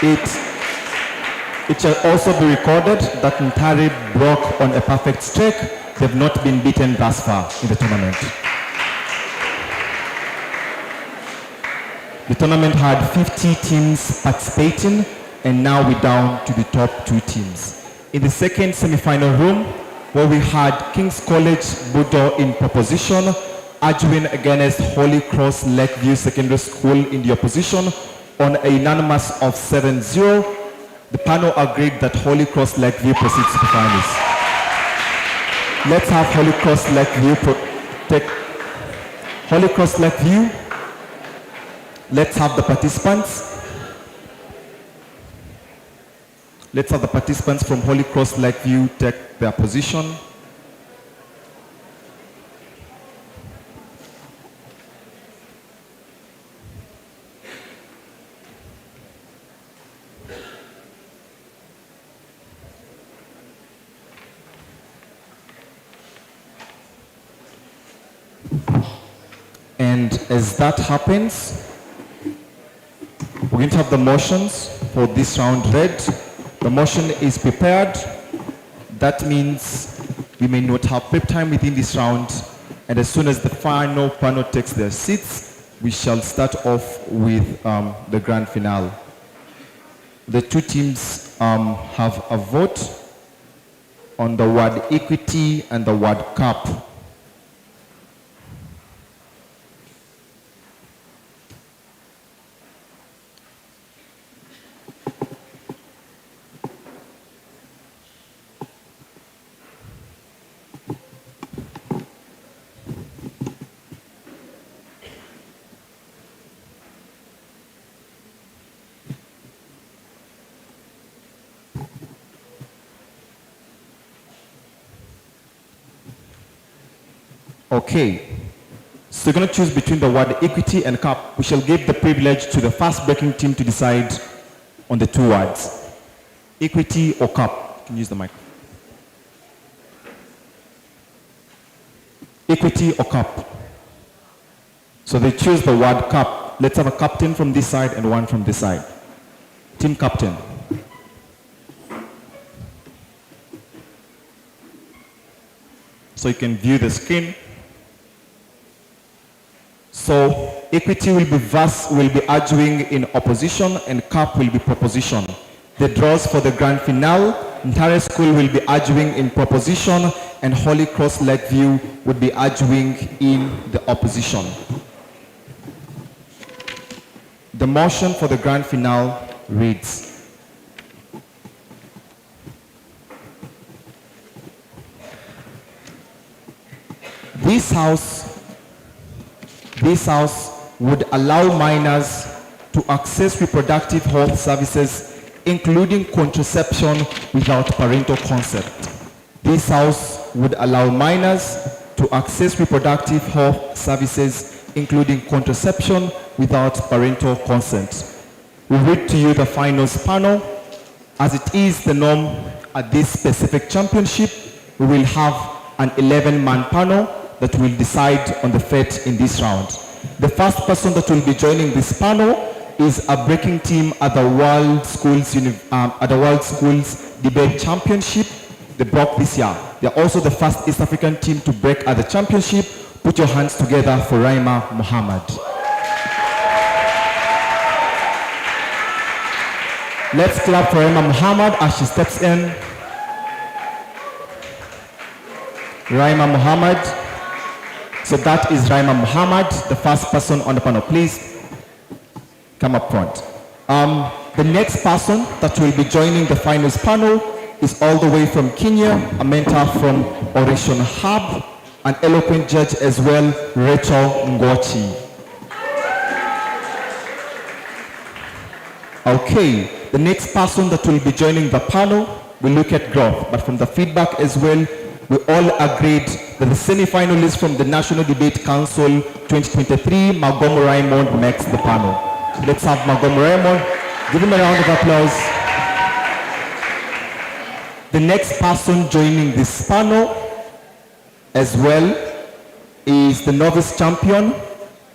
It shall also be recorded that Ntare broke on a perfect streak. They've not been beaten thus far in the tournament. The tournament had 50 teams participating, and now we're down to the top 2 teams. In the second semi-final room, where we had King's College Budo in proposition, arguing against Holy Cross Lakeview Secondary School in the opposition on a unanimous of 7-0, the panel agreed that Holy Cross Lakeview proceeds to the finals. Let's have Holy Cross Lakeview take Holy Cross Lakeview. Let's have the participants. Let's have the participants from Holy Cross Lakeview take their position. And as that happens, we're going to have the motions for this round read. The motion is prepared. That means we may not have prep time within this round, and as soon as the final panel takes their seats, we shall start off with the grand finale. The 2 teams have a vote on the word equity and the word cup. Okay, so we're going to choose between the word equity and cup. We shall give the privilege to the fast breaking team to decide on the 2 words. Equity or cup. You can use the mic. Equity or cup. So they choose the word cup. Let's have a captain from this side and one from this side. Team captain. So you can view the screen. So equity will be arguing in opposition and cup will be proposition. The draws for the grand finale, Ntare School will be arguing in proposition and Holy Cross Lakeview would be arguing in the opposition. The motion for the grand finale reads: This house would allow minors to access reproductive health services, including contraception, without parental consent. This house would allow minors to access reproductive health services, including contraception, without parental consent. We read to you the finals panel. As it is the norm at this specific championship, we will have an 11-man panel that will decide on the fate in this round. The first person that will be joining this panel is a breaking team at the World Schools Debate Championship. They broke this year. They are also the first East African team to break at the championship. Put your hands together for Raima Muhammad. Let's clap for Raima Muhammad as she steps in. Raima Muhammad. So that is Raima Muhammad, the first person on the panel. Please come up front. The next person that will be joining the finals panel is all the way from Kenya, a mentor from Oration Hub, an eloquent judge as well, Rachel Ngochi. Okay, the next person that will be joining the panel, we look at growth, but from the feedback as well, we all agreed that the semi-finalist from the National Debate Council 2023, Magom Raymond, makes the panel. Let's have Magom Raymond. Give him a round of applause. The next person joining this panel as well is the novice champion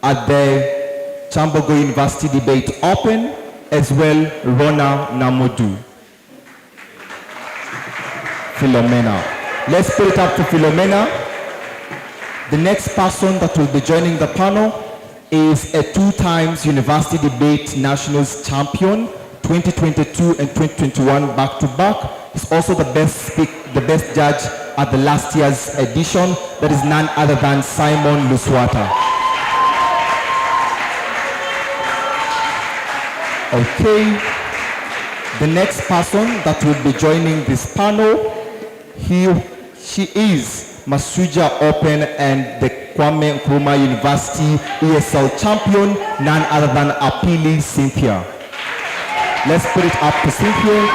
at the Chambogo University Debate Open, as well Rona Namodu. Philomena. Let's put it up to Philomena. The next person that will be joining the panel is a 2-times University Debate Nationals champion, 2022 and 2021 back-to-back. He's also the best judge at the last year's edition. That is none other than Simon Luswata. Okay. The next person that will be joining this panel, she is Masuja Open and the Kwame Nkrumah University ESL champion, none other than Apili Cynthia. Let's put it up to Cynthia.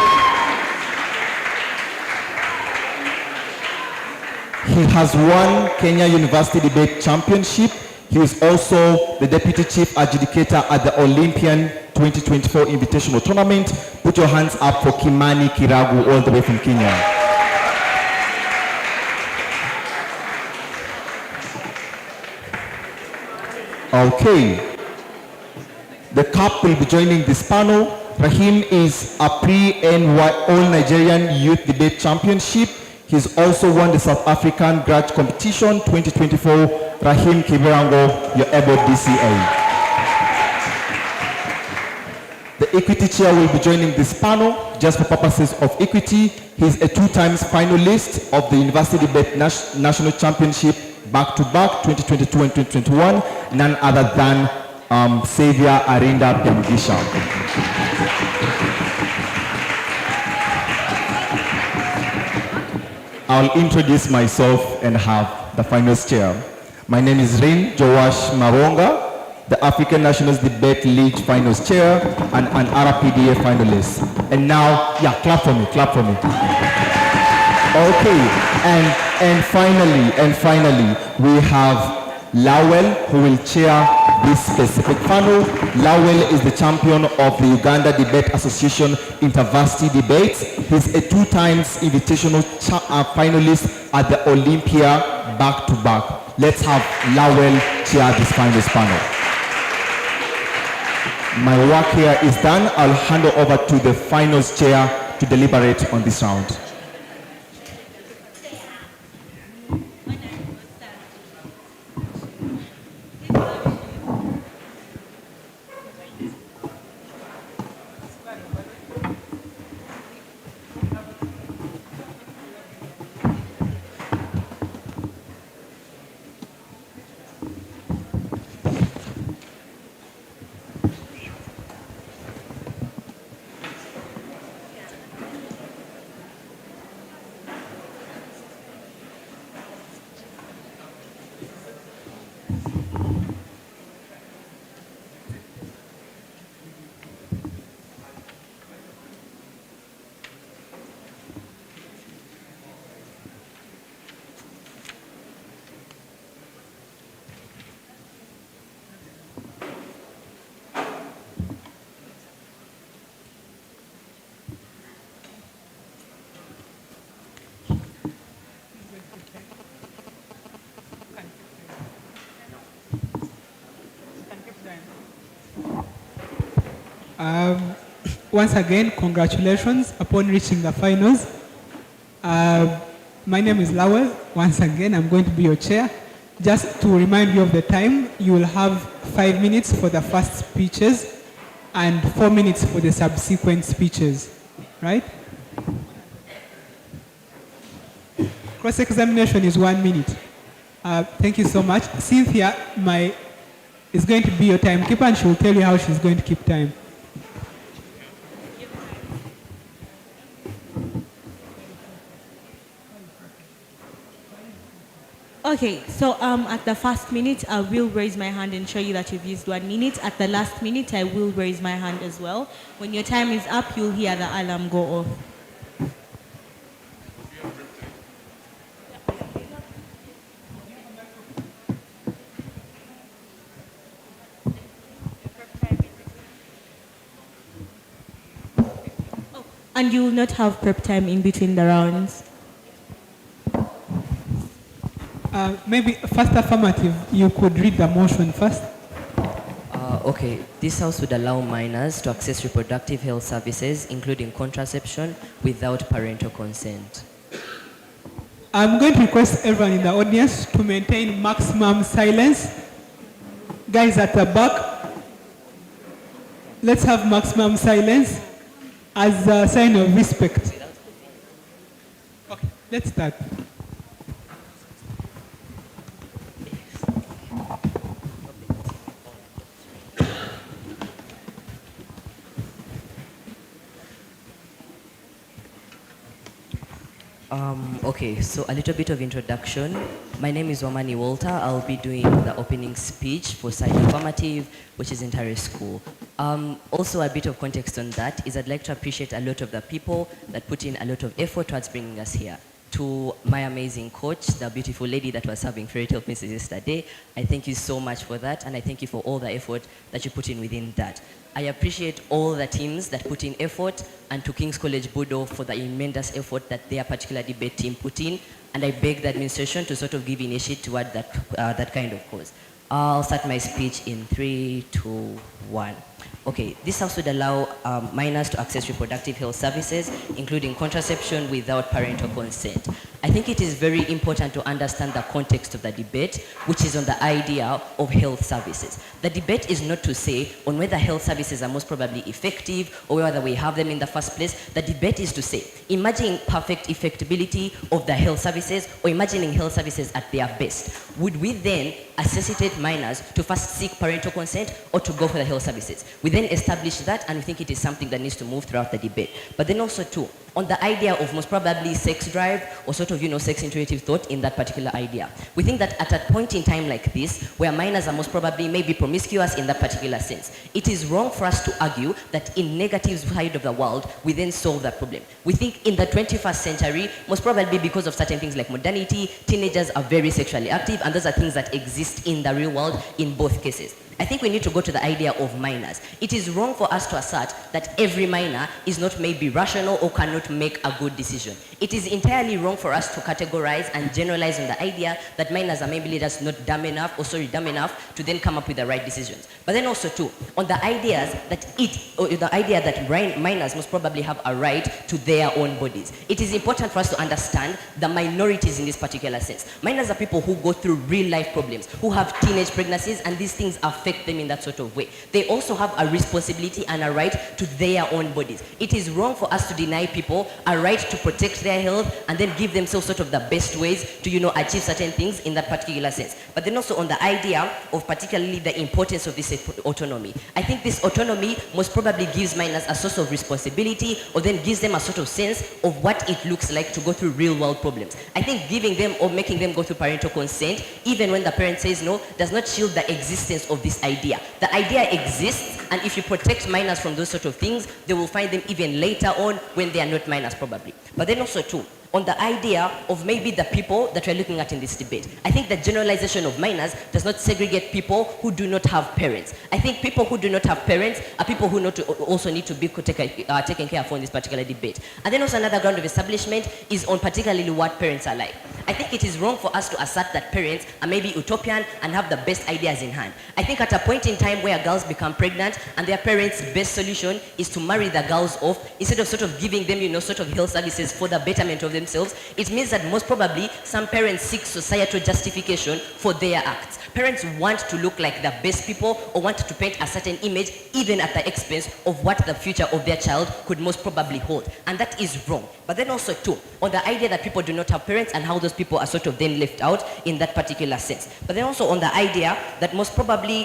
He has won Kenya University Debate Championship. He is also the Deputy Chief Adjudicator at the Olympian 2024 Invitational Tournament. Put your hands up for Kimani Kiragu all the way from Kenya. Okay, the CAP will be joining this panel. Rahim is a pre-NY All-Nigerian Youth Debate Championship. He's also won the South African Grudge Competition 2024. Rahim Kibirango, your able DCA. The Equity Chair will be joining this panel just for purposes of equity. He's a 2-times finalist of the University Debate National Championship back-to-back 2022 and 2021, none other than Xavier Arinda Pemgisha. I'll introduce myself and have the finals chair. My name is Rin Joash Maronga, the African Nationals Debate League finals chair and an RPDA finalist. And now, yeah, clap for me. Okay, and finally, we have Lowell, who will chair this specific panel. Lowell is the champion of the Uganda Debate Association Intervarsity Debates. He's a 2-times invitational finalist at the Olympia back-to-back. Let's have Lowell chair this finals panel. My work here is done. I'll hand over to the finals chair to deliberate on this round. Once again, congratulations upon reaching the finals. My name is Lowell. Once again, I'm going to be your chair. Just to remind you of the time, you will have 5 minutes for the first speeches and 4 minutes for the subsequent speeches, right? Cross-examination is 1 minute. Thank you so much. Cynthia is going to be your timekeeper, and she will tell you how she's going to keep time. Okay, so at the first minute, I will raise my hand and show you that you've used 1 minute. At the last minute, I will raise my hand as well. When your time is up, you'll hear the alarm go off. Oh, and you will not have prep time in between the rounds. Maybe first affirmative, you could read the motion first. Okay, this house would allow minors to access reproductive health services, including contraception, without parental consent. I'm going to request everyone in the audience to maintain maximum silence. Guys at the back, let's have maximum silence as a sign of respect. Okay, let's start. Okay, so a little bit of introduction. My name is Wamani Walter. I'll be doing the opening speech for Side Affirmative, which is Ntare School. Also, a bit of context on that is I'd like to appreciate a lot of the people that put in a lot of effort towards bringing us here. To my amazing coach, the beautiful lady that was serving fairy tale princess yesterday, I thank you so much for that, and I thank you for all the effort that you put in within that. I appreciate all the teams that put in effort, and to King's College Budo for the immense effort that their particular debate team put in, and I beg the administration to sort of give initiative toward that kind of cause. I'll start my speech in 3, 2, 1. Okay, this house would allow minors to access reproductive health services, including contraception, without parental consent. I think it is very important to understand the context of the debate, which is on the idea of health services. The debate is not to say on whether health services are most probably effective or whether we have them in the first place. The debate is to say, imagining perfect effectability of the health services or imagining health services at their best. Would we then necessitate minors to first seek parental consent or to go for the health services? We then establish that, and we think it is something that needs to move throughout the debate. But then also too, on the idea of most probably sex drive or sort of, sex intuitive thought in that particular idea. We think that at a point in time like this, where minors are most probably maybe promiscuous in that particular sense, it is wrong for us to argue that in negative side of the world, we then solve that problem. We think in the 21st century, most probably because of certain things like modernity, teenagers are very sexually active, and those are things that exist in the real world in both cases. I think we need to go to the idea of minors. It is wrong for us to assert that every minor is not maybe rational or cannot make a good decision. It is entirely wrong for us to categorize and generalize on the idea that minors are maybe just not dumb enough to then come up with the right decisions. But then also too, on the ideas that the idea that minors must probably have a right to their own bodies. It is important for us to understand the minorities in this particular sense. Minors are people who go through real life problems, who have teenage pregnancies, and these things affect them in that sort of way. They also have a responsibility and a right to their own bodies. It is wrong for us to deny people a right to protect their health and then give themselves sort of the best ways to achieve certain things in that particular sense. But then also on the idea of particularly the importance of this autonomy. I think this autonomy most probably gives minors a source of responsibility, or then gives them a sort of sense of what it looks like to go through real world problems. I think giving them or making them go through parental consent, even when the parent says no, does not shield the existence of this idea. The idea exists, and if you protect minors from those sort of things, they will find them even later on when they are not minors probably. But then also too, on the idea of maybe the people that we're looking at in this debate. I think the generalization of minors does not segregate people who do not have parents. I think people who do not have parents are people who also need to be taken care of in this particular debate. And then also another ground of establishment is on particularly what parents are like. I think it is wrong for us to assert that parents are maybe utopian and have the best ideas in hand. I think at a point in time where girls become pregnant and their parents' best solution is to marry the girls off, instead of sort of giving them, sort of health services for the betterment of themselves, it means that most probably some parents seek societal justification for their acts. Parents want to look like the best people or want to paint a certain image even at the expense of what the future of their child could most probably hold. And that is wrong. But then also too, on the idea that people do not have parents and how those people are sort of then left out in that particular sense. But then also on the idea that most probably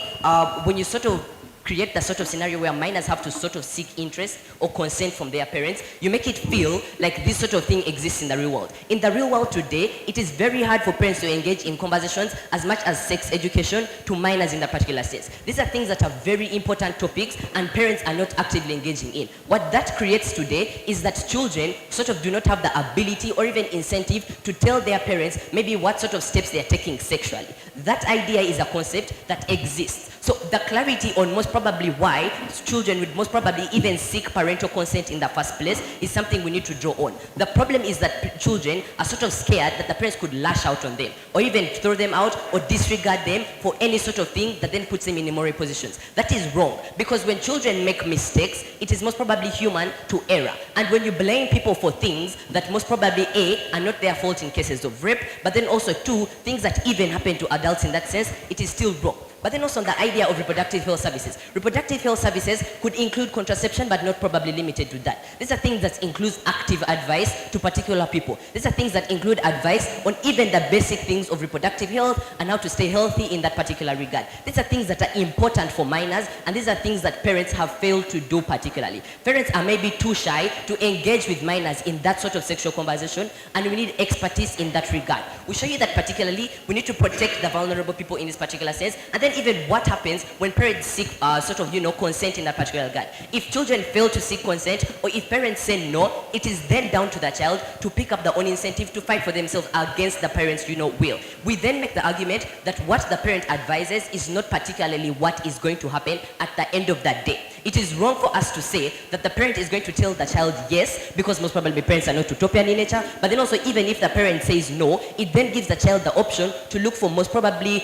when you sort of create the sort of scenario where minors have to sort of seek interest or consent from their parents, you make it feel like this sort of thing exists in the real world. In the real world today, it is very hard for parents to engage in conversations as much as sex education to minors in that particular sense. These are things that are very important topics and parents are not actively engaging in. What that creates today is that children sort of do not have the ability or even incentive to tell their parents maybe what sort of steps they are taking sexually. That idea is a concept that exists. So the clarity on most probably why children would most probably even seek parental consent in the first place is something we need to draw on. The problem is that children are sort of scared that the parents could lash out on them or even throw them out or disregard them for any sort of thing that then puts them in immoral positions. That is wrong, because when children make mistakes, it is most probably human to error. And when you blame people for things that most probably A, are not their fault in cases of rape, but then also 2, things that even happen to adults in that sense, it is still wrong. But then also on the idea of reproductive health services. Reproductive health services could include contraception, but not probably limited to that. These are things that include active advice to particular people. These are things that include advice on even the basic things of reproductive health and how to stay healthy in that particular regard. These are things that are important for minors, and these are things that parents have failed to do particularly. Parents are maybe too shy to engage with minors in that sort of sexual conversation, and we need expertise in that regard. We show you that particularly we need to protect the vulnerable people in this particular sense, and then even what happens when parents seek consent in that particular regard. If children fail to seek consent, or if parents say no, it is then down to the child to pick up their own incentive to fight for themselves against the parents' will. We then make the argument that what the parent advises is not particularly what is going to happen at the end of that day. It is wrong for us to say that the parent is going to tell the child yes, because most probably parents are not utopian in nature, but then also even if the parent says no, it then gives the child the option to look for most probably,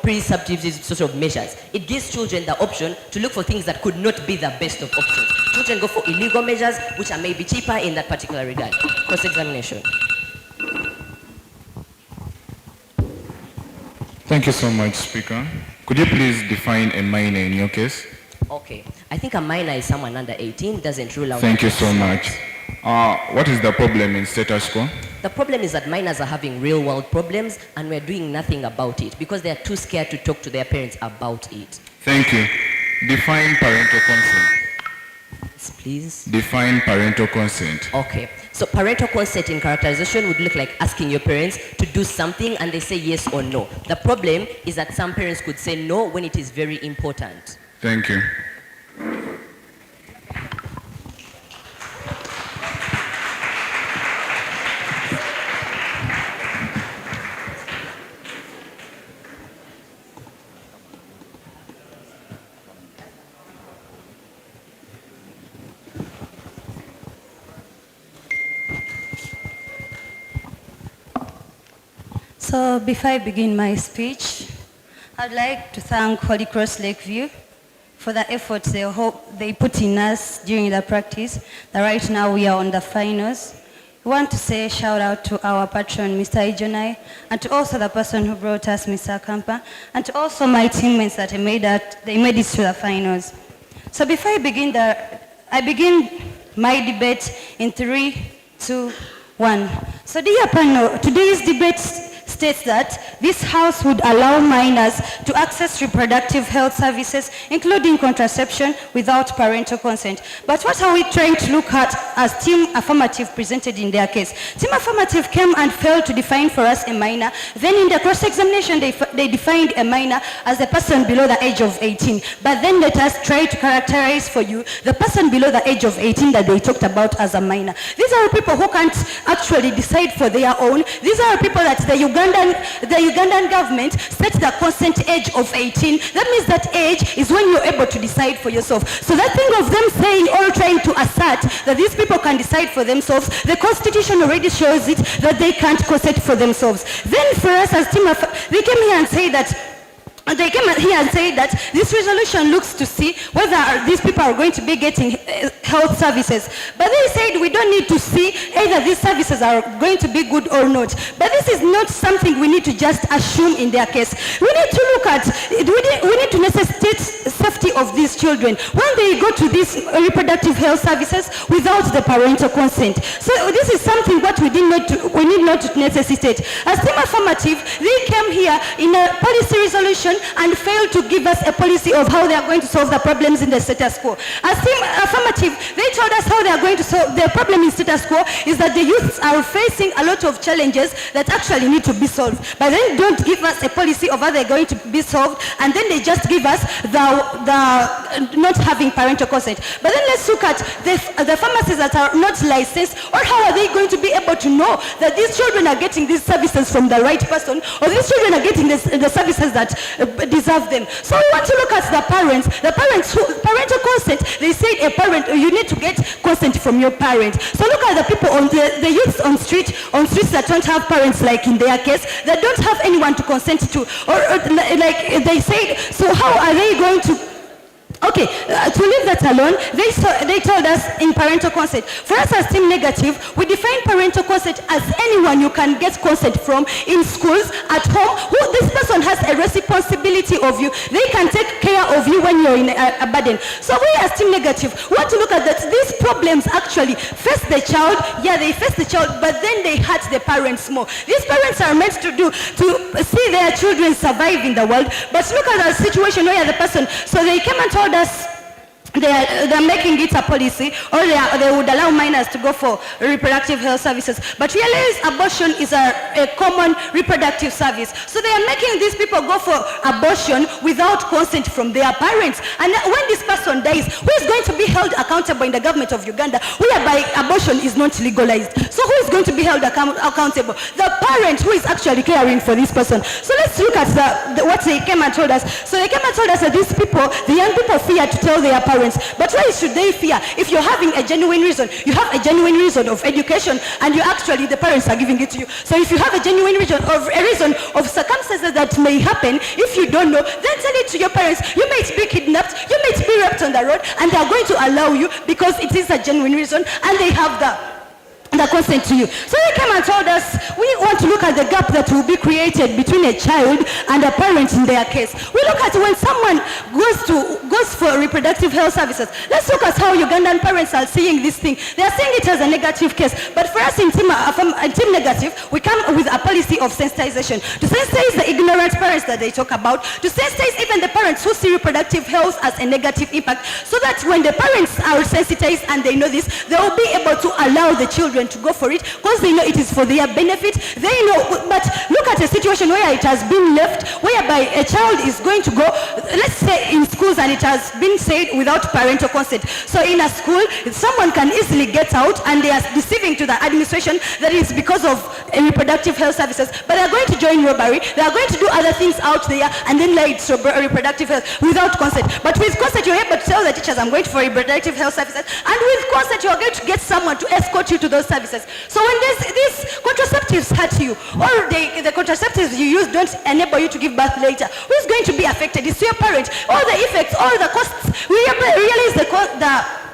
pre-substitutive sort of measures. It gives children the option to look for things that could not be the best of options. Children go for illegal measures, which are maybe cheaper in that particular regard. Cross-examination. Thank you so much, Speaker. Could you please define a minor in your case? Okay. I think a minor is someone under 18, doesn't rule out. Thank you so much. What is the problem in status quo? The problem is that minors are having real world problems and we're doing nothing about it because they are too scared to talk to their parents about it. Thank you. Define parental consent. Yes, please. Define parental consent. Okay. So parental consent in characterization would look like asking your parents to do something and they say yes or no. The problem is that some parents could say no when it is very important. Thank you. So before I begin my speech, I'd like to thank Holy Cross Lakeview for the efforts they put in us during the practice. That right now we are on the finals. We want to say shout out to our patron, Mr. Ijonai, and to also the person who brought us, Mr. Kampa, and to also my teammates that they made it to the finals. So before I begin my debate in 3, 2, 1. So dear panel, today's debate states that this House would allow minors to access reproductive health services, including contraception, without parental consent. But what are we trying to look at as Team Affirmative presented in their case? Team Affirmative came and failed to define for us a minor. Then in the cross-examination, they defined a minor as a person below the age of 18. But then let us try to characterize for you the person below the age of 18 that they talked about as a minor. These are people who can't actually decide for their own. These are people that the Ugandan government set the consent age of 18. That means that age is when you're able to decide for yourself. So that thing of them saying or trying to assert that these people can decide for themselves, the Constitution already shows it that they can't consent for themselves. Then for us as Team they came here and say that this resolution looks to see whether these people are going to be getting health services. But they said we don't need to see either these services are going to be good or not. But this is not something we need to just assume in their case. We need to look at, we need to necessitate safety of these children when they go to these reproductive health services without the parental consent. So this is something what we need not to necessitate. As Team Affirmative, they came here in a policy resolution solution and fail to give us a policy of how they are going to solve the problems in the status quo. As Team Affirmative, they told us how they are going to solve their problem in status quo is that the youths are facing a lot of challenges that actually need to be solved. But then don't give us a policy of how they're going to be solved, and then they just give us the not having parental consent. But then let's look at the pharmacies that are not licensed, or how are they going to be able to know that these children are getting these services from the right person, or these children are getting the services that deserve them. So we want to look at the parents who, parental consent, they say a parent, you need to get consent from your parent. So look at the people on the youths on streets that don't have parents, like in their case, that don't have anyone to consent to, or like they say, so how are they going to Okay, to leave that alone, they told us in parental consent. For us as Team Negative, we define parental consent as anyone you can get consent from in schools, at home, who this person has a responsibility of you. They can take care of you when you're in a burden. So we as Team Negative want to look at that these problems actually face the child. Yeah, they face the child, but then they hurt the parents more. These parents are meant to see their children survive in the world, but look at the situation where the person, so they came and told us they're making it a policy, or they would allow minors to go for reproductive health services. But realize abortion is a common reproductive service. So they are making these people go for abortion without consent from their parents. And when this person dies, who is going to be held accountable in the government of Uganda, whereby abortion is not legalized? So who is going to be held accountable? The parent who is actually caring for this person. So let's look at what they came and told us. So they came and told us that these people, the young people, fear to tell their parents. But why should they fear? If you're having a genuine reason, you have a genuine reason of education, and you actually, the parents are giving it to you. So if you have a genuine reason of circumstances that may happen, if you don't know, then tell it to your parents. You might be kidnapped, you might be raped on the road, and they are going to allow you because it is a genuine reason, and they have the consent to you. So they came and told us, we want to look at the gap that will be created between a child and a parent in their case. We look at when someone goes for reproductive health services. Let's look at how Ugandan parents are seeing this thing. They are seeing it as a negative case. But for us in Team Negative, we come with a policy of sensitization. To sensitize the ignorant parents that they talk about, to sensitize even the parents who see reproductive health as a negative impact, so that when the parents are sensitized and they know this, they will be able to allow the children to go for it, because they know it is for their benefit. They know, but look at a situation where it has been left, whereby a child is going to go, let's say in schools, and it has been said without parental consent. So in a school, someone can easily get out, and they are deceiving to the administration that is because of reproductive health services, but they are going to join robbery, they are going to do other things out there, and then lie to reproductive health without consent. But with consent, you're able to tell the teachers, I'm going for reproductive health services, and with consent, you're going to get someone to escort you to those services. So when these contraceptives hurt you, or the contraceptives you use don't enable you to give birth later, who is going to be affected? It's your parent. All the effects, all the costs, we realize the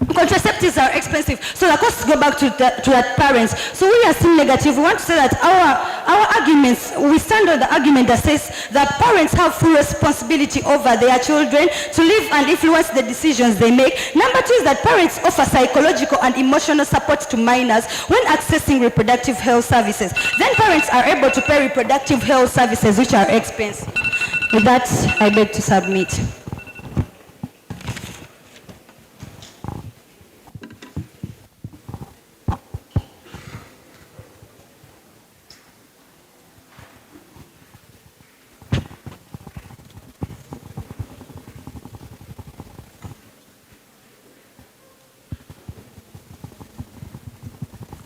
contraceptives are expensive, so the costs go back to the parents. So we are Team Negative. We want to say that our arguments, we stand on the argument that says that parents have full responsibility over their children to live and influence the decisions they make. Number two is that parents offer psychological and emotional support to minors when accessing reproductive health services. Then parents are able to pay reproductive health services, which are expensive. With that, I beg to submit.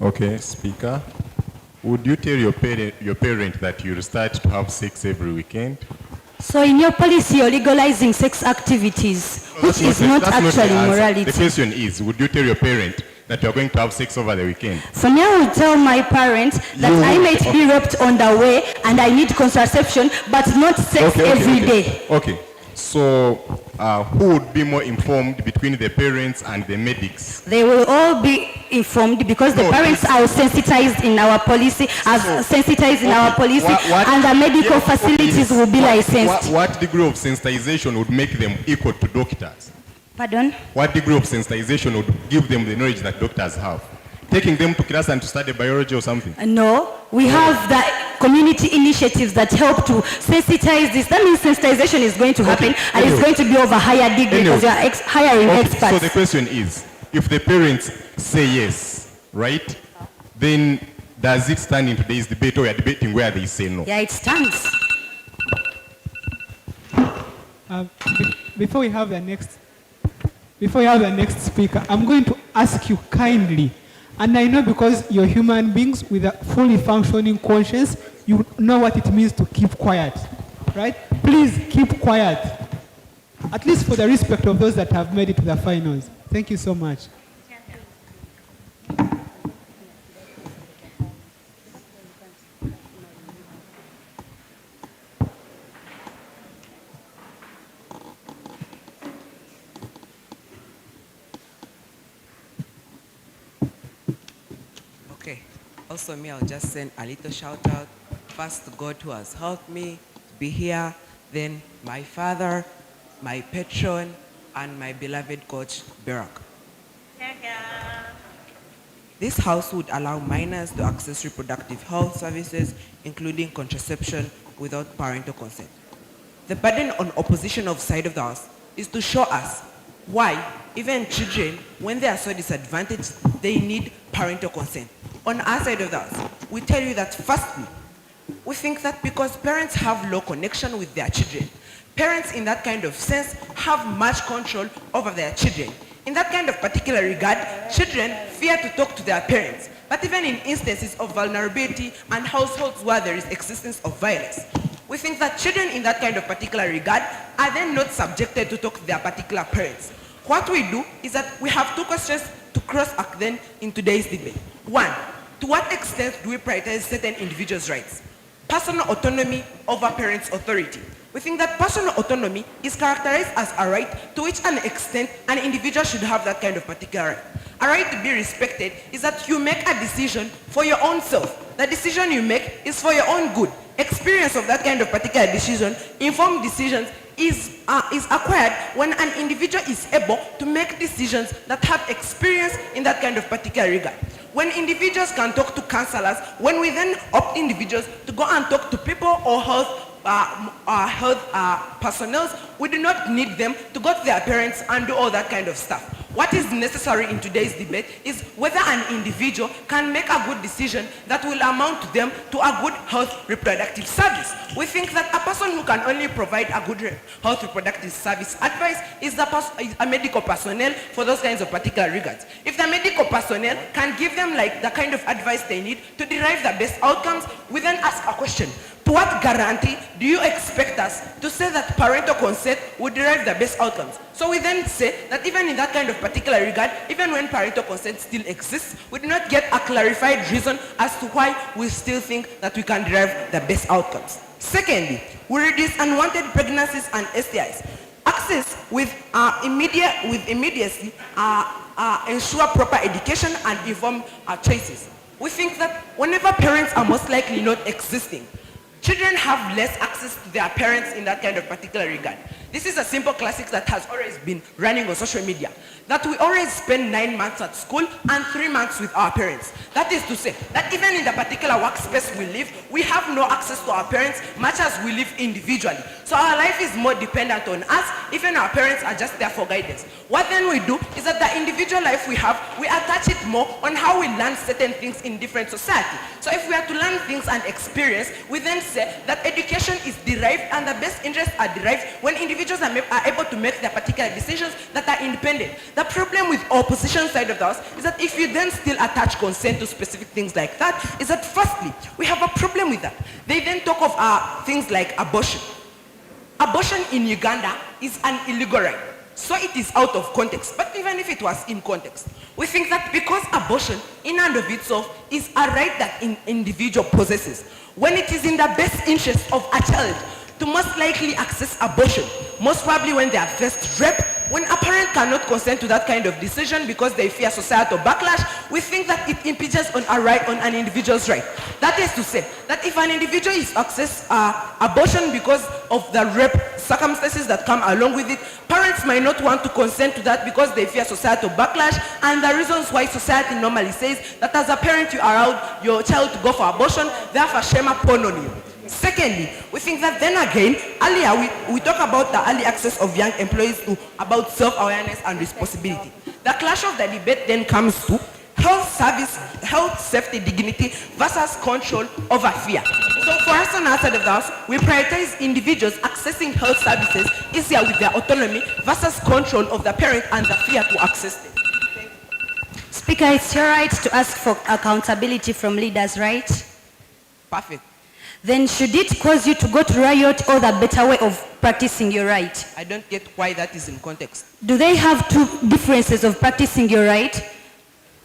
Okay, Speaker. Would you tell your parent that you'll start to have sex every weekend? So in your policy, you're legalizing sex activities, which is not actually morality. The question is, would you tell your parent that you're going to have sex over the weekend? For me, I would tell my parents that I might be raped on the way and I need contraception, but not sex every day. Okay. So who would be more informed between the parents and the medics? They will all be informed because the parents are sensitized in our policy, and the medical facilities will be licensed. What degree of sensitization would make them equal to doctors? Pardon? What degree of sensitization would give them the knowledge that doctors have? Taking them to class and to study biology or something? No, we have the community initiatives that help to sensitize this. That means sensitization is going to happen, and it's going to be of a higher degree because you are hiring experts. So the question is, if the parents say yes, right, then does it stand in today's debate, or we are debating where they say no? Yeah, it stands. Before we have the next speaker, I'm going to ask you kindly, and I know because you're human beings with a fully functioning conscience, you know what it means to keep quiet, right? Please keep quiet, at least for the respect of those that have made it to the finals. Thank you so much. Okay. Also me, I'll just send a little shout out. First to God who has helped me to be here. Then my father, my patron, and my beloved coach, Barack. This house would allow minors to access reproductive health services, including contraception, without parental consent. The burden on opposition of side of the house is to show us why even children, when they are so disadvantaged, they need parental consent. On our side of the house, we tell you that firstly, we think that because parents have low connection with their children, parents in that kind of sense have much control over their children. In that kind of particular regard, children fear to talk to their parents. But even in instances of vulnerability and households where there is existence of violence, we think that children in that kind of particular regard are then not subjected to talk to their particular parents. What we do is that we have two questions to cross-act then in today's debate. One, to what extent do we prioritize certain individuals' rights? Personal autonomy over parents' authority. We think that personal autonomy is characterized as a right to which an extent an individual should have that kind of particular right. A right to be respected is that you make a decision for your own self. The decision you make is for your own good. Experience of that kind of particular decision, informed decisions, is acquired when an individual is able to make decisions that have experience in that kind of particular regard. When individuals can talk to counselors, when we then opt individuals to go and talk to people or health personnel, we do not need them to go to their parents and do all that kind of stuff. What is necessary in today's debate is whether an individual can make a good decision that will amount to them to a good health reproductive service. We think that a person who can only provide a good health reproductive service advice is a medical personnel for those kinds of particular regards. If the medical personnel can give them like the kind of advice they need to derive the best outcomes, we then ask a question. To what guarantee do you expect us to say that parental consent would derive the best outcomes? So we then say that even in that kind of particular regard, even when parental consent still exists, we do not get a clarified reason as to why we still think that we can derive the best outcomes. Secondly, we reduce unwanted pregnancies and STIs. Access with immediacy ensure proper education and informed choices. We think that whenever parents are most likely not existing, children have less access to their parents in that kind of particular regard. This is a simple classic that has always been running on social media, that we always spend 9 months at school and 3 months with our parents. That is to say that even in the particular workspace we live, we have no access to our parents much as we live individually. So our life is more dependent on us, even our parents are just there for guidance. What then we do is that the individual life we have, we attach it more on how we learn certain things in different society. So if we are to learn things and experience, we then say that education is derived and the best interests are derived when individuals are able to make their particular decisions that are independent. The problem with opposition side of the house is that if you then still attach consent to specific things like that, is that firstly, we have a problem with that. They then talk of things like abortion. Abortion in Uganda is an illegal right. So it is out of context. But even if it was in context, we think that because abortion in and of itself is a right that an individual possesses, when it is in the best interest of a child to most likely access abortion, most probably when they are first raped, when a parent cannot consent to that kind of decision because they fear societal backlash, we think that it impinges on an individual's right. That is to say that if an individual is access abortion because of the rape circumstances that come along with it, parents might not want to consent to that because they fear societal backlash, and the reasons why society normally says that as a parent you allowed your child to go for abortion, therefore shame upon on you. Secondly, we think that then again, earlier we talk about the early access of young employees to about self-awareness and responsibility. The clash of the debate then comes to health service, health, safety, dignity versus control over fear. So for us on our side of the house, we prioritize individuals accessing health services easier with their autonomy versus control of the parent and the fear to access them. Speaker, it's your right to ask for accountability from leaders, right? Perfect. Then should it cause you to go to riot or the better way of practicing your right? I don't get why that is in context. Do they have two differences of practicing your right?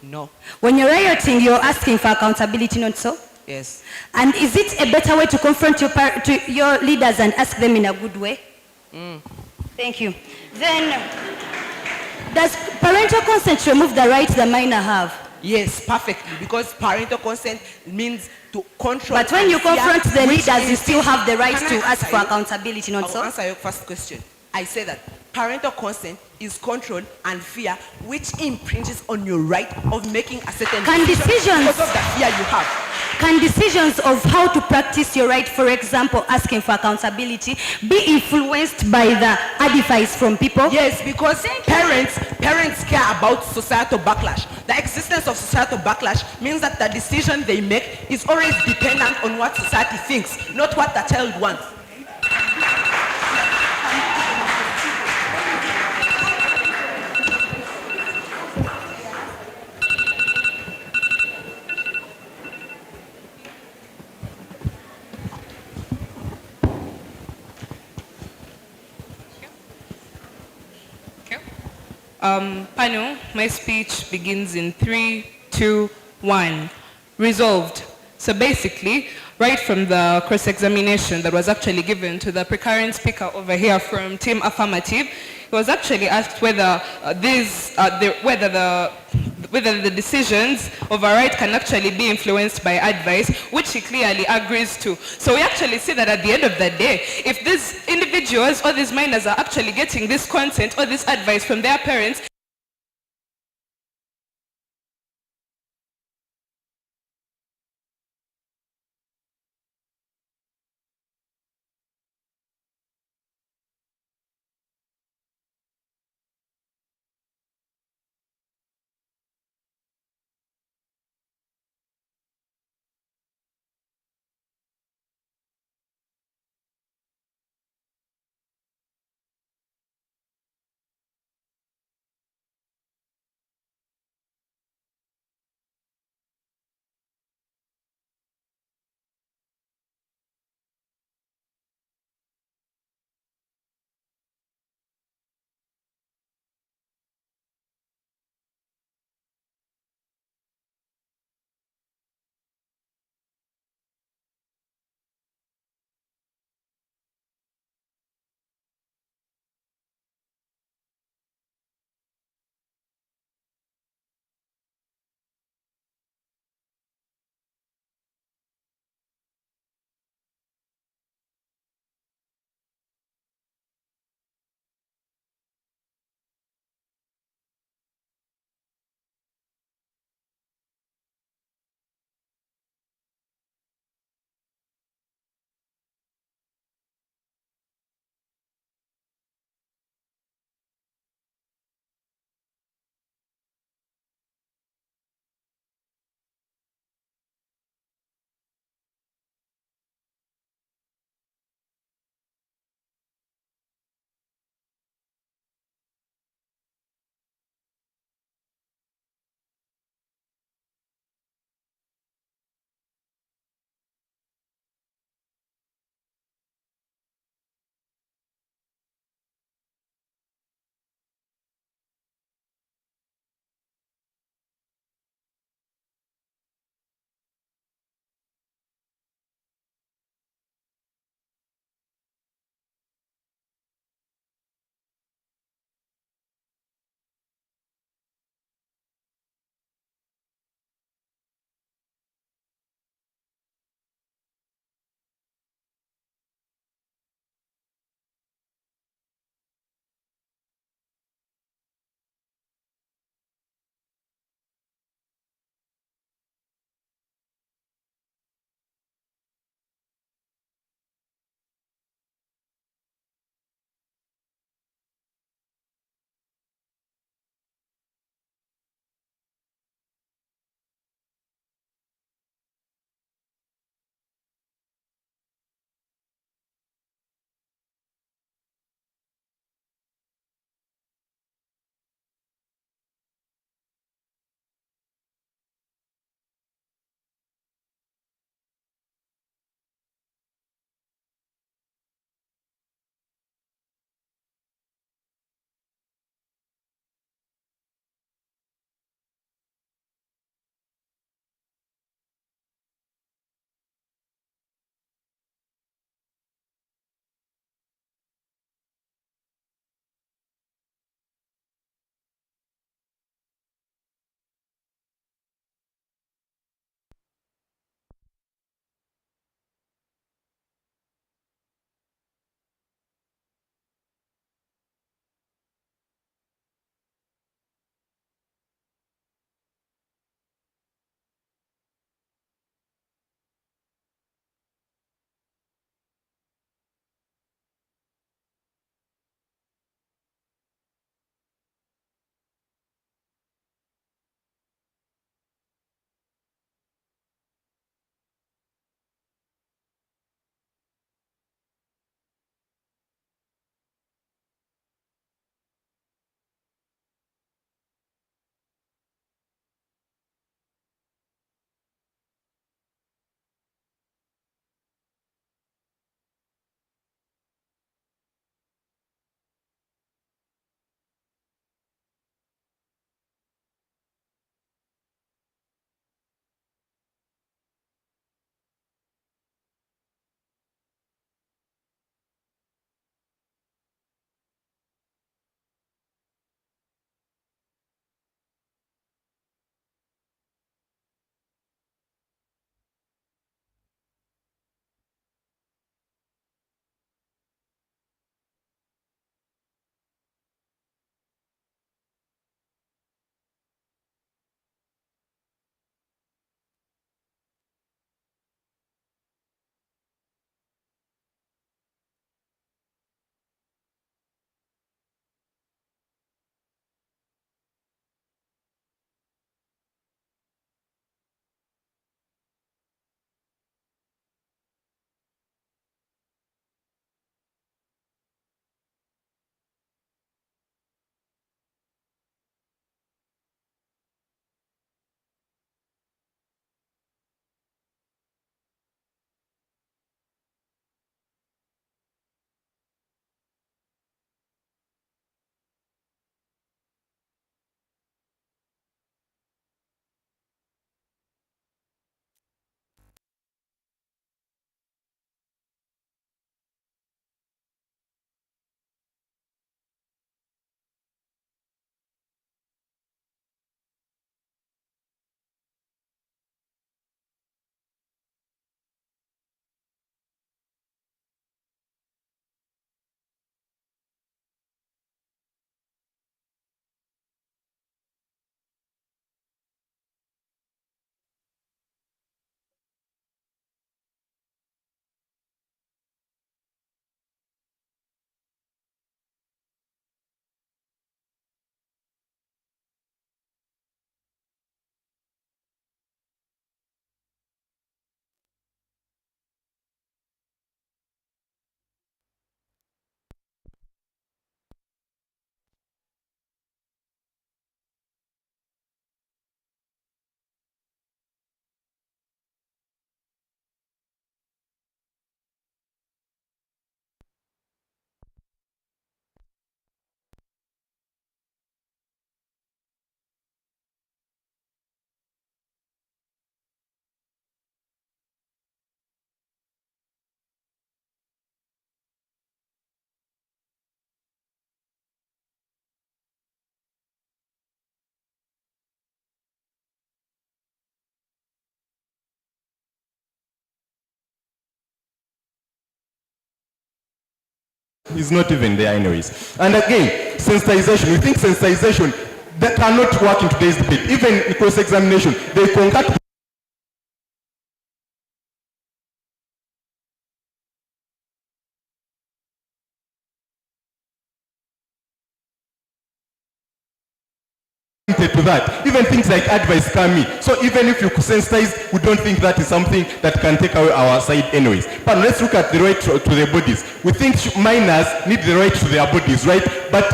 No. When you're rioting, you're asking for accountability, not so? Yes. And is it a better way to confront your leaders and ask them in a good way? Thank you. Then, does parental consent remove the right the minor have? Yes, perfectly, because parental consent means to control. But when you confront the leaders, you still have the right Can to I ask answer for you? accountability, not I will so? answer your first question. I say that parental consent is control and fear, which impinges on your right of making a certain Can decision decisions- because of the fear you have. Can decisions of how to practice your right, for example, asking for accountability, be influenced by the advice from people? Yes, because parents care about societal backlash. The existence of societal backlash means that the decision they make is always dependent on what society thinks, not what the child wants. Panel, my speech begins in 3, 2, 1. Resolved. So basically, right from the cross-examination that was actually given to the precurrent speaker over here from Team Affirmative, he was actually asked whether whether the decisions of a right can actually be influenced by advice, which he clearly agrees to. So we actually see that at the end of the day, if these individuals or these minors are actually getting this consent or this advice from their parents, Is not even there anyways. And again, sensitization. We think sensitization that cannot work in today's debate. Even in cross-examination, they concatenate to that. Even things like advice come in. So even if you sensitize, we don't think that is something that can take away our side anyways. But let's look at the right to their bodies. We think minors need the right to their bodies, right? But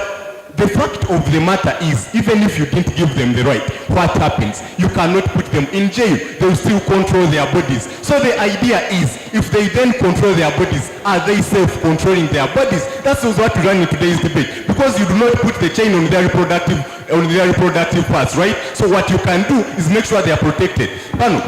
the fact of the matter is, even if you didn't give them the right, what happens? You cannot put them in jail. They will still control their bodies. So the idea is, if they then control their bodies, are they safe controlling their bodies? That's what we run in today's debate. Because you do not put the chain on their reproductive parts, right? So what you can do is make sure they are protected. Pano,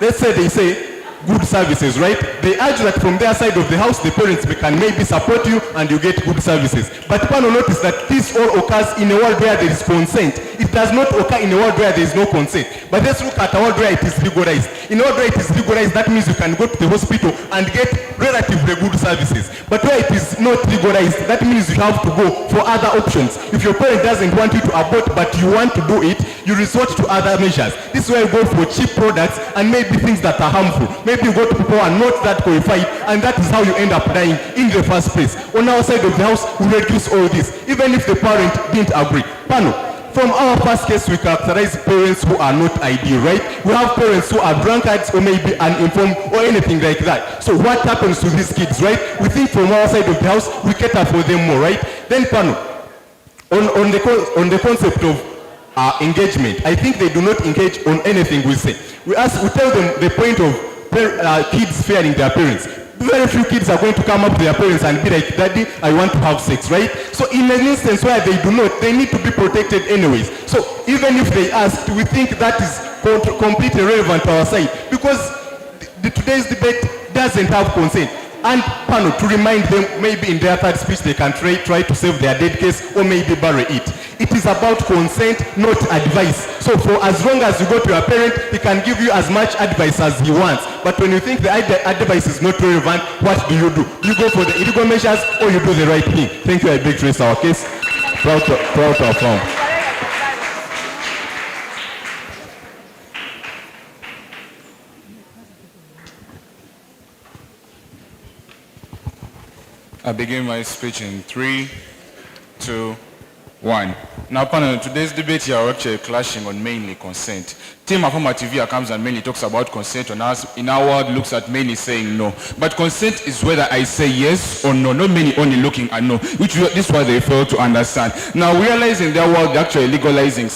let's say they say good services, right? They urge that from their side of the house, the parents can maybe support you and you get good services. But Pano, notice that this all occurs in a world where there is consent. It does not occur in a world where there is no consent. But let's look at a world where it is legalized. In a world where it is legalized, that means you can go to the hospital and get relatively good services. But where it is not legalized, that means you have to go for other options. If your parent doesn't want you to abort, but you want to do it, you resort to other measures. This is where you go for cheap products and maybe things that are harmful. Maybe you go to people who are not that qualified, and that is how you end up dying in the first place. On our side of the house, we reduce all this, even if the parent didn't agree. Pano, from our first case, we characterize parents who are not ideal, right? We have parents who are drunkards or maybe uninformed or anything like that. So what happens to these kids, right? We think from our side of the house, we cater for them more, right? Then Pano, on the concept of engagement, I think they do not engage on anything we say. We tell them the point of kids fearing their parents. Very few kids are going to come up to their parents and be like, Daddy, I want to have sex, right? So in an instance where they do not, they need to be protected anyways. So even if they ask, we think that is completely irrelevant to our side, because today's debate doesn't have consent. And Pano, to remind them, maybe in their third speech they can try to save their dead case or maybe bury it. It is about consent, not advice. So for as long as you go to your parent, he can give you as much advice as he wants. But when you think the advice is not relevant, what do? You go for the illegal measures or you do the right thing. Thank you. I beg to raise our case. Proud to affirm. I begin my speech in 3, 2, 1. Now, panel, today's debate here are actually clashing on mainly consent. Team affirmative here comes and mainly talks about consent, and us in our world looks at mainly saying no. But consent is whether I say yes or no, not mainly only looking at no, which this is what they fail to understand. Now, realizing their world, they're actually legalizing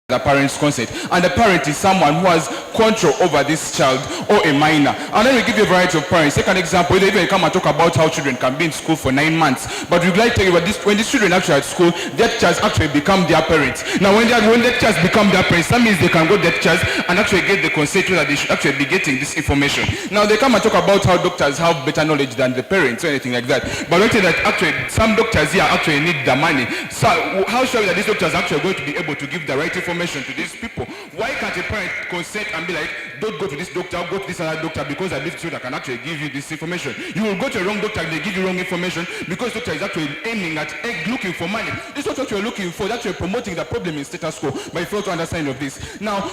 the parent's consent, and the parent is someone who has control over this child or a minor. And then we give you a variety of parents. Take an example. They even come and talk about how children can be in school for 9 months, but we'd like to tell you about this: when these children actually at school, their teachers actually become their parents. Now when their teachers become their parents, that means they can go to their teachers and actually get the consent that they should actually be getting this information. Now they come and talk about how doctors have better knowledge than the parents or anything like that, but we say that actually some doctors here actually need the money. So how sure that these doctors are actually going to be able to give the right information to these people? Why can't a parent consent and be like, don't go to this doctor, go to this other doctor, because I believe that can actually give you this information? You will go to a wrong doctor and they give you wrong information because the doctor is actually aiming at looking for money. It's not what you're looking for, that you're promoting the problem in status quo, but you fail to understand of this. Now,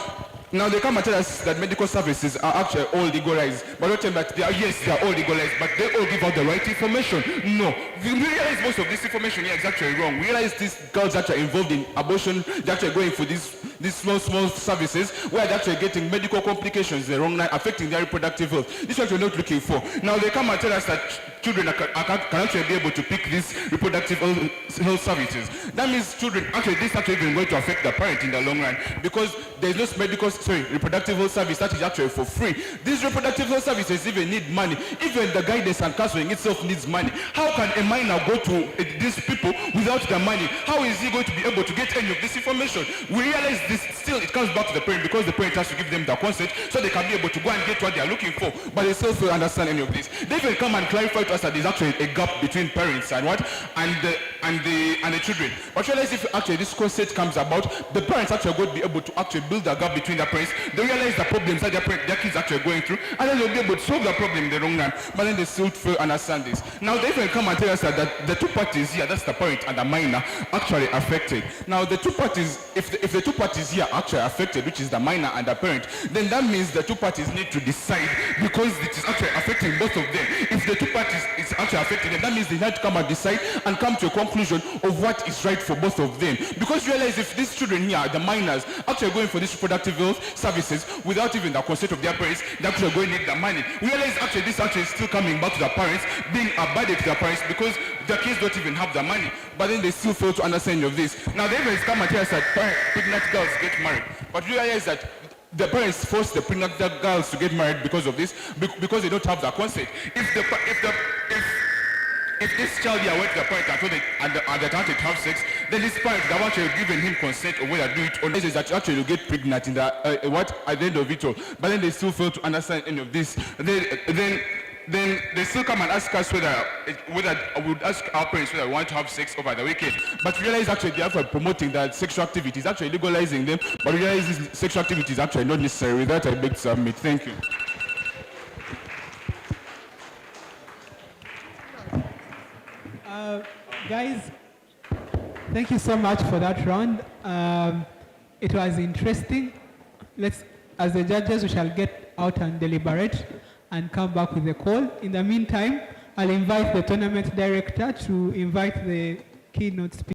Now they come and tell us that medical services are actually all legalized, but don't tell me that they are all legalized, but they all give out the right information. No, we realize most of this information here is actually wrong. We realize these girls that are involved in abortion, they're actually going for these small services where they're actually getting medical complications the wrong line, affecting their reproductive health. This is what we're not looking for. Now they come and tell us that children can actually be able to pick these reproductive health services. That means children, actually this is actually even going to affect the parent in the long run, because there's no reproductive health service that is actually for free. These reproductive health services even need money. Even the guidance and counseling itself needs money. How can a minor go to these people without the money? How is he going to be able to get any of this information? We realize this still, it comes back to the parent, because the parent has to give them the consent so they can be able to go and get what they are looking for, but they still fail to understand any of this. They will come and clarify to us that there's actually a gap between parents and the children. But realize if actually this consent comes about, the parents actually going to be able to actually build a gap between the parents. They realize the problems that their kids actually going through, and then they'll be able to solve the problem in the long run, but then they still fail to understand this. Now they will come and tell us that the two parties here, that's the parent and the minor, actually affected. Now the two parties, if the two parties here are actually affected, which is the minor and the parent, then that means the two parties need to decide, because it is actually affecting both of them. If the two parties is actually affecting them, that means they have to come and decide and come to a conclusion of what is right for both of them. Because realize if these children here, the minors, actually going for these reproductive health services without even the consent of their parents, they're actually going to need the money. We realize actually this actually is still coming back to the parents, being a burden to the parents, because the kids don't even have the money, but then they still fail to understand any of this. Now the evidence come and tell us that pregnant girls get married, but realize that the parents force the pregnant girls to get married because of this, because they don't have the consent. If this child here went to the parent and told it and the parent to have sex, then this parent would have actually given him consent of whether to do it or not. Is that actually you get pregnant in the at the end of it all, but then they still fail to understand any of this. Then they still come and ask us whether we would ask our parents whether we want to have sex over the weekend. But realize actually they are promoting that sexual activities, actually legalizing them, but realize these sexual activities actually not necessary. With that I beg to submit. Thank you. Guys, thank you so much for that round. It was interesting. As the judges, we shall get out and deliberate and come back with a call. In the meantime, I'll invite the tournament director to invite the keynote speaker.